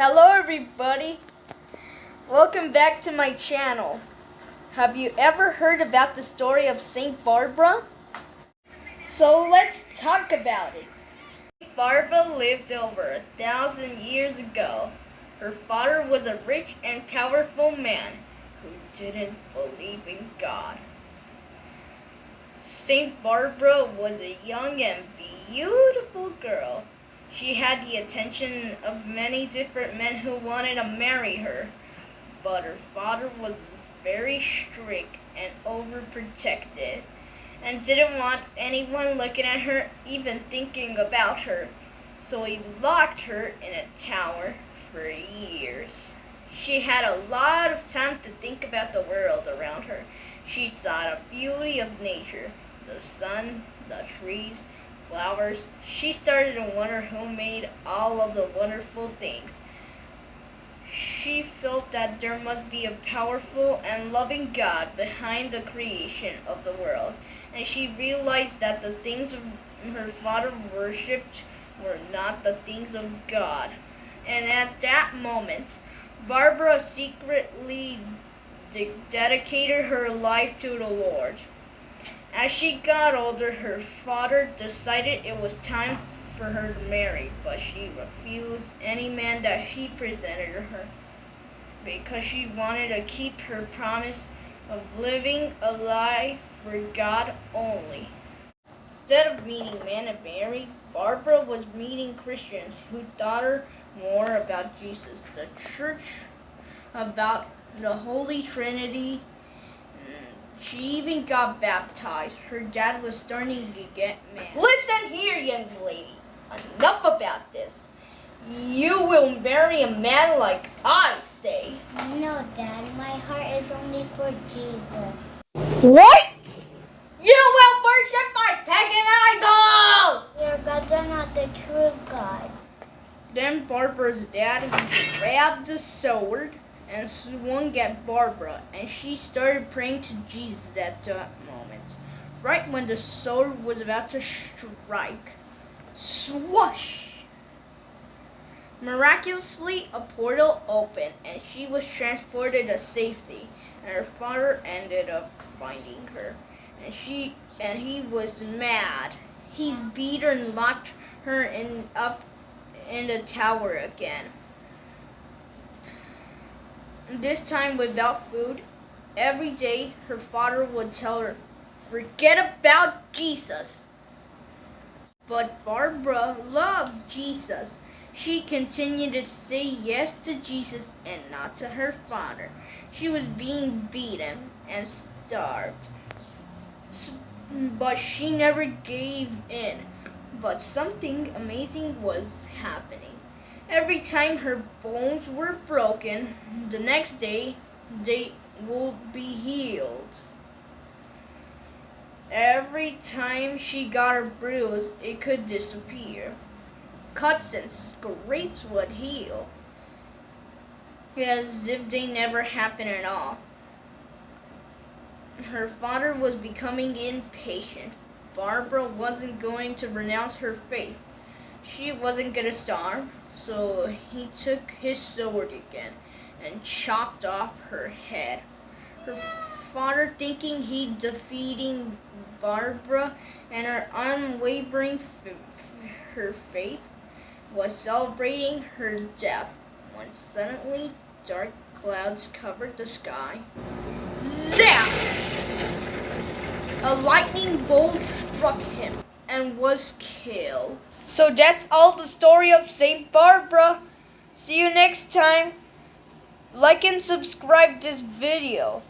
Hello everybody, welcome back to my channel. Have you ever heard about the story of Saint Barbara? So let's talk about it. Saint Barbara lived over 1,000 years ago. Her father was a rich and powerful man who didn't believe in God. Saint Barbara was a young and beautiful girl. She had the attention of many different men who wanted to marry her, but her father was very strict and overprotected and didn't want anyone looking at her, even thinking about her. So he locked her in a tower for years. She had a lot of time to think about the world around her. She saw the beauty of nature, the sun, the trees, flowers. She started to wonder who made all of the wonderful things. She felt that there must be a powerful and loving God behind the creation of the world, and she realized that the things her father worshipped were not the things of God. And at that moment, Barbara secretly dedicated her life to the Lord. As she got older, her father decided it was time for her to marry, but she refused any man that he presented her because she wanted to keep her promise of living a life for God only. Instead of meeting men to marry, Barbara was meeting Christians who taught her more about Jesus, the church, about the Holy Trinity. She even got baptized. Her dad was starting to get mad. Listen here, young lady. Enough about this. You will marry a man like I say. No, Dad. My heart is only for Jesus. What? You will worship my pagan idols! Your gods are not the true God. Then Barbara's dad grabbed the sword and swung at Barbara, and she started praying to Jesus at that moment. Right when the sword was about to strike, swoosh! Miraculously, a portal opened, and she was transported to safety, and her father ended up finding her. And he was mad. He beat her and locked her up in the tower again. This time without food. Every day her father would tell her, forget about Jesus. But Barbara loved Jesus. She continued to say yes to Jesus and not to her father. She was being beaten and starved, but she never gave in. But something amazing was happening. Every time her bones were broken, the next day they will be healed. Every time she got a bruise, it could disappear. Cuts and scrapes would heal, as if they never happened at all. Her father was becoming impatient. Barbara wasn't going to renounce her faith. She wasn't going to starve. So he took his sword again and chopped off her head. Her father, thinking he'd defeating Barbara and her unwavering her faith, was celebrating her death when suddenly dark clouds covered the sky. Zap! A lightning bolt struck him and was killed. So that's all the story of Saint Barbara. See you next time. Like and subscribe this video.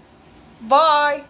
Bye.